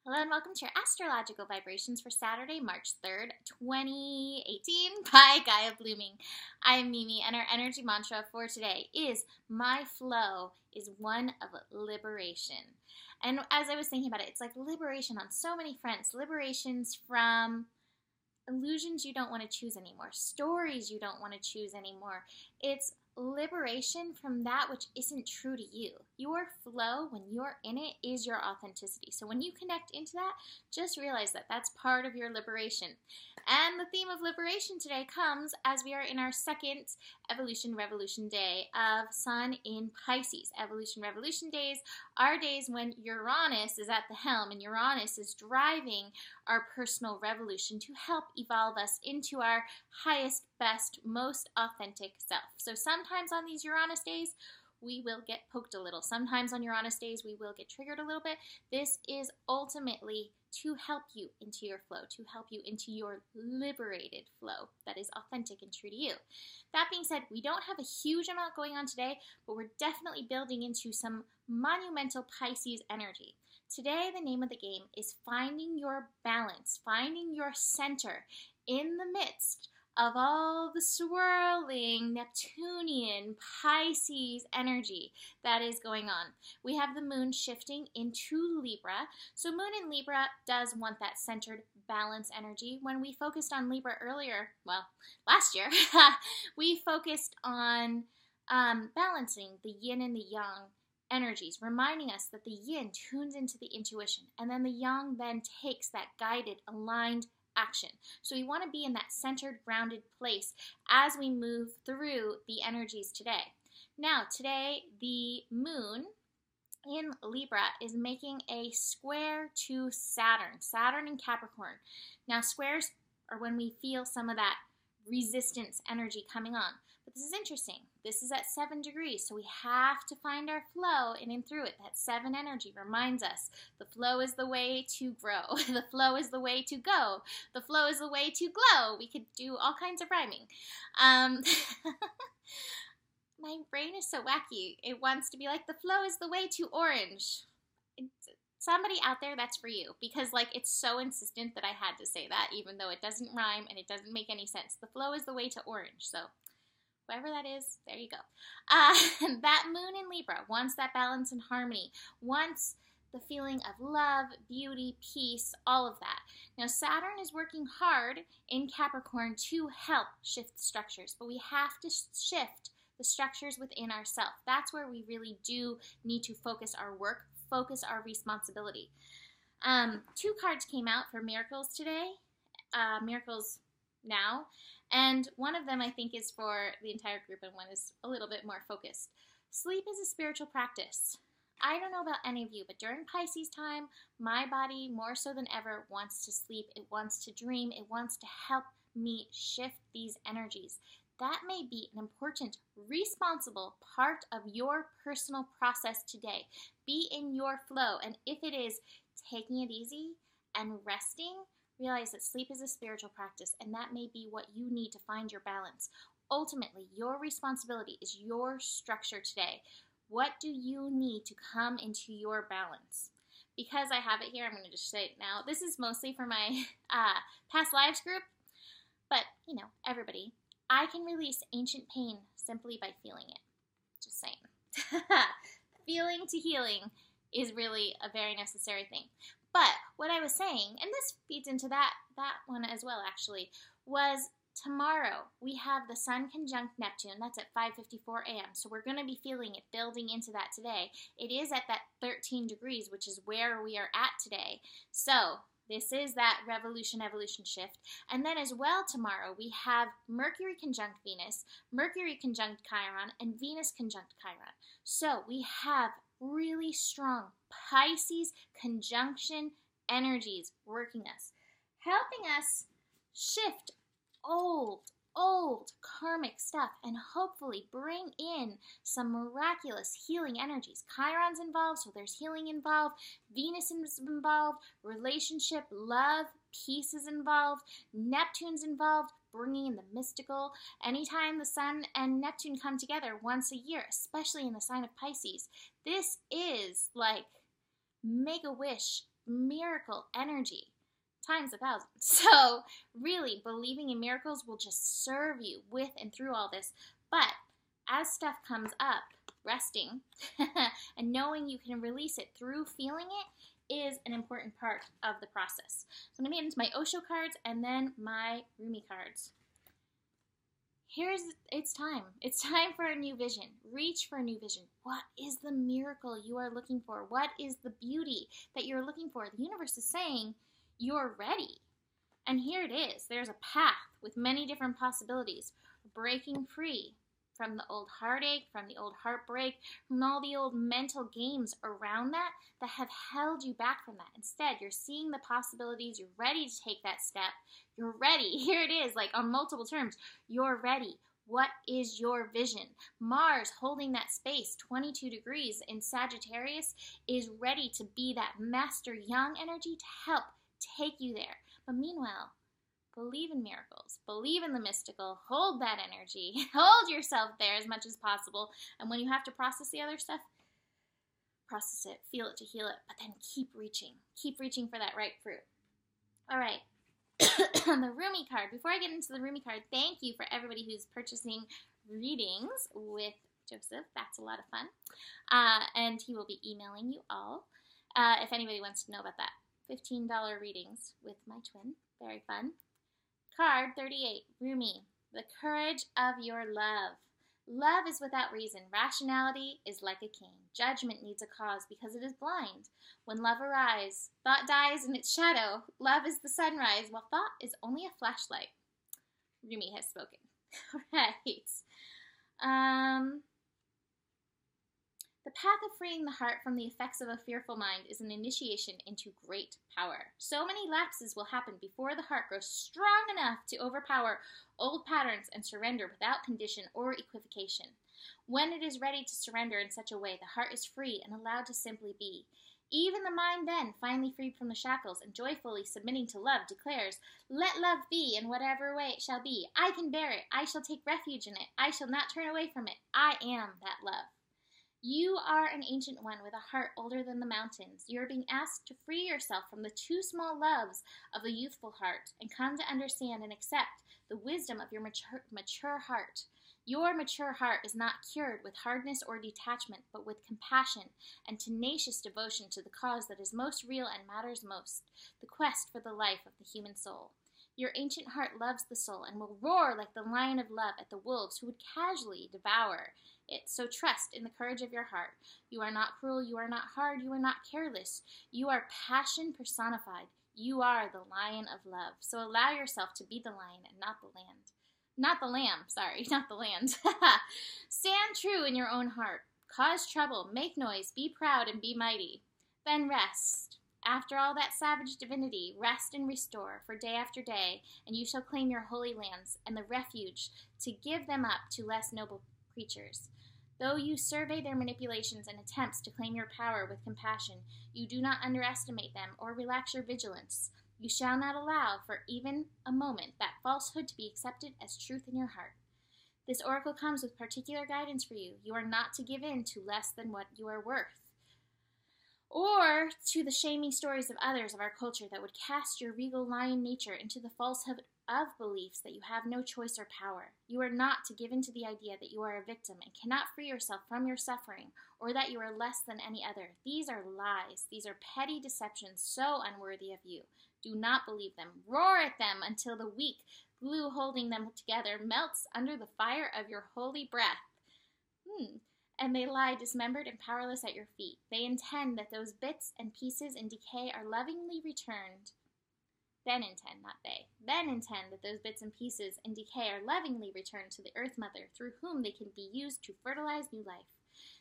Hello and welcome to your astrological vibrations for Saturday, March 3rd, 2018 by Gaia Blooming. I am Mimi and our energy mantra for today is my flow is one of liberation. And as I was thinking about it, it's like liberation on so many fronts. Liberations from illusions you don't want to choose anymore, stories you don't want to choose anymore. It's liberation from that which isn't true to you. Your flow, when you're in it, is your authenticity. So when you connect into that, just realize that that's part of your liberation. And the theme of liberation today comes as we are in our second Evolution Revolution Day of Sun in Pisces. Evolution Revolution days are days when Uranus is at the helm and Uranus is driving our personal revolution to help evolve us into our highest, best, most authentic self. So sometimes on these Uranus days, we will get poked a little. Sometimes on Uranus days, we will get triggered a little bit. This is ultimately to help you into your flow, to help you into your liberated flow that is authentic and true to you. That being said, we don't have a huge amount going on today, but we're definitely building into some monumental Pisces energy. Today, the name of the game is finding your balance, finding your center in the midst of all the swirling Neptunian Pisces energy that is going on. We have the moon shifting into Libra. So moon in Libra does want that centered balance energy. When we focused on Libra earlier, well, last year, we focused on balancing the yin and the yang energies, reminding us that the yin tunes into the intuition, and then the yang then takes that guided, aligned action. So we want to be in that centered, grounded place as we move through the energies today. Now, today, the moon in Libra is making a square to Saturn. Saturn in Capricorn. Now, squares are when we feel some of that resistance energy coming on. But this is interesting. This is at 7 degrees, so we have to find our flow in and through it. That 7 energy reminds us the flow is the way to grow. The flow is the way to go. The flow is the way to glow. We could do all kinds of rhyming. My brain is so wacky. It wants to be like, the flow is the way to orange. Somebody out there, that's for you, because like it's so insistent that I had to say that, even though it doesn't rhyme and it doesn't make any sense. The flow is the way to orange, so whoever that is, there you go. That moon in Libra wants that balance and harmony, wants the feeling of love, beauty, peace, all of that. Now Saturn is working hard in Capricorn to help shift structures, but we have to shift the structures within ourselves. That's where we really do need to focus our work, focus our responsibility. 2 cards came out for miracles today, miracles now, and one of them I think is for the entire group and one is a little bit more focused. Sleep is a spiritual practice. I don't know about any of you, but during Pisces time, my body more so than ever wants to sleep. It wants to dream. It wants to help me shift these energies. That may be an important, responsible part of your personal process today. Be in your flow, and if it is taking it easy and resting, realize that sleep is a spiritual practice, and that may be what you need to find your balance. Ultimately, your responsibility is your structure today. What do you need to come into your balance? Because I have it here, I'm going to just say it now. This is mostly for my past lives group, but, you know, everybody. I can release ancient pain simply by feeling it. Just saying. Feeling to healing is really a very necessary thing. But what I was saying, and this feeds into that one as well actually, was tomorrow we have the Sun conjunct Neptune. That's at 5:54 a.m. So we're going to be feeling it, building into that today. It is at that 13 degrees, which is where we are at today. So this is that evolution shift. And then as well tomorrow, we have Mercury conjunct Venus, Mercury conjunct Chiron, and Venus conjunct Chiron. So we have really strong Pisces conjunction energies working us, helping us shift old karmic stuff and hopefully bring in some miraculous healing energies. Chiron's involved, so there's healing involved. Venus is involved. Relationship, love, peace is involved. Neptune's involved, bringing in the mystical. Anytime the Sun and Neptune come together once a year, especially in the sign of Pisces, this is like make a wish miracle energy times 1,000. So really, believing in miracles will just serve you with and through all this. But as stuff comes up, resting and knowing you can release it through feeling it is an important part of the process. So I'm going to get into my Osho cards and then my Rumi cards. It's time. It's time for a new vision. Reach for a new vision. What is the miracle you are looking for? What is the beauty that you're looking for? The universe is saying you're ready. And here it is. There's a path with many different possibilities. Breaking free from the old heartache, from the old heartbreak, from all the old mental games around that have held you back from that. Instead, you're seeing the possibilities. You're ready to take that step. You're ready. Here it is, like on multiple terms. You're ready. What is your vision? Mars, holding that space, 22 degrees in Sagittarius, is ready to be that master young energy to help take you there. But meanwhile, believe in miracles. Believe in the mystical. Hold that energy. Hold yourself there as much as possible. And when you have to process the other stuff, process it. Feel it to heal it. But then keep reaching. Keep reaching for that right fruit. All right. The Rumi card. Before I get into the Rumi card, thank you for everybody who's purchasing readings with Joseph. That's a lot of fun. And he will be emailing you all if anybody wants to know about that. $15 readings with my twin. Very fun. Card 38, Rumi, the courage of your love. Love is without reason. Rationality is like a king. Judgment needs a cause because it is blind. When love arises, thought dies in its shadow. Love is the sunrise, while thought is only a flashlight. Rumi has spoken. Right. The path of freeing the heart from the effects of a fearful mind is an initiation into great power. So many lapses will happen before the heart grows strong enough to overpower old patterns and surrender without condition or equivocation. When it is ready to surrender in such a way, the heart is free and allowed to simply be. Even the mind then, finally freed from the shackles and joyfully submitting to love, declares, "Let love be in whatever way it shall be. I can bear it. I shall take refuge in it. I shall not turn away from it. I am that love." You are an ancient one with a heart older than the mountains. You are being asked to free yourself from the too small loves of the youthful heart and come to understand and accept the wisdom of your mature heart. Your mature heart is not cured with hardness or detachment, but with compassion and tenacious devotion to the cause that is most real and matters most, the quest for the life of the human soul. Your ancient heart loves the soul and will roar like the lion of love at the wolves who would casually devour it. So trust in the courage of your heart. You are not cruel, you are not hard, you are not careless. You are passion personified. You are the lion of love. So allow yourself to be the lion and not the land. Not the lamb, sorry, not the land. Stand true in your own heart. Cause trouble, make noise, be proud, and be mighty. Then rest. After all that savage divinity, rest and restore for day after day, and you shall claim your holy lands and the refuge to give them up to less noble creatures. Though you survey their manipulations and attempts to claim your power with compassion, you do not underestimate them or relax your vigilance. You shall not allow for even a moment that falsehood to be accepted as truth in your heart. This oracle comes with particular guidance for you. You are not to give in to less than what you are worth, or to the shaming stories of others of our culture that would cast your regal lion nature into the falsehood of beliefs that you have no choice or power. You are not to give in to the idea that you are a victim and cannot free yourself from your suffering, or that you are less than any other. These are lies. These are petty deceptions so unworthy of you. Do not believe them. Roar at them until the weak glue holding them together melts under the fire of your holy breath. And they lie dismembered and powerless at your feet. They intend that those bits and pieces in decay are lovingly returned. Then intend, not they. Then intend that those bits and pieces in decay are lovingly returned to the Earth Mother, through whom they can be used to fertilize new life.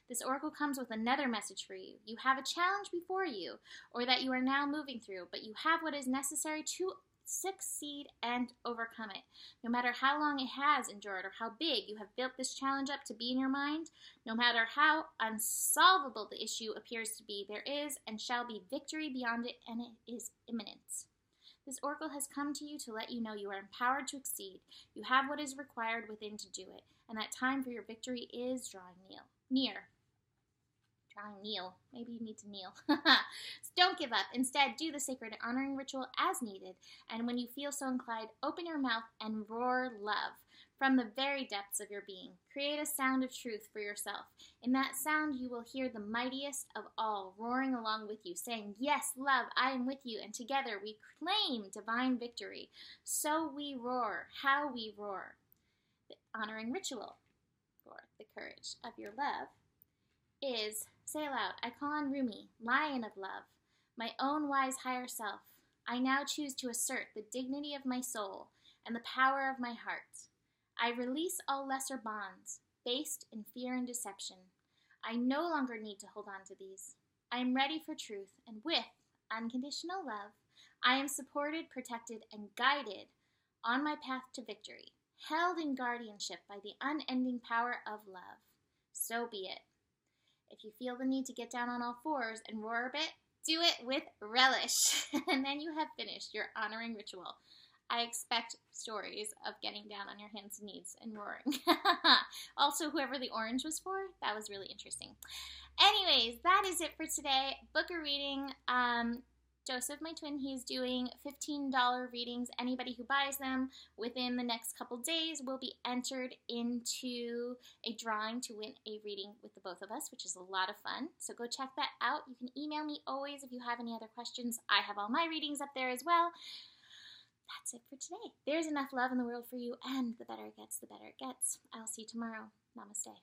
This oracle comes with another message for you. You have a challenge before you, or that you are now moving through, but you have what is necessary to succeed and overcome it. No matter how long it has endured or how big you have built this challenge up to be in your mind, no matter how unsolvable the issue appears to be, there is and shall be victory beyond it, and it is imminent. This oracle has come to you to let you know you are empowered to exceed. You have what is required within to do it, and that time for your victory is drawing near. drawing kneel. Maybe you need to kneel. So don't give up. Instead, do the sacred honoring ritual as needed. And when you feel so inclined, open your mouth and roar love from the very depths of your being. Create a sound of truth for yourself. In that sound, you will hear the mightiest of all roaring along with you, saying, yes, love, I am with you. And together we claim divine victory. So we roar. How we roar. The honoring ritual for the courage of your love is, say aloud, I call on Rumi, lion of love, my own wise higher self. I now choose to assert the dignity of my soul and the power of my heart. I release all lesser bonds, based in fear and deception. I no longer need to hold on to these. I am ready for truth, and with unconditional love, I am supported, protected, and guided on my path to victory, held in guardianship by the unending power of love. So be it. If you feel the need to get down on all fours and roar a bit, do it with relish. And then you have finished your honoring ritual. I expect stories of getting down on your hands and knees and roaring. Also, whoever the orange was for, that was really interesting. Anyways, that is it for today. Book a reading. Joseph, my twin, he's doing $15 readings. Anybody who buys them within the next couple days will be entered into a drawing to win a reading with the both of us, which is a lot of fun. So go check that out. You can email me always if you have any other questions. I have all my readings up there as well. That's it for today. There's enough love in the world for you, and the better it gets, the better it gets. I'll see you tomorrow. Namaste.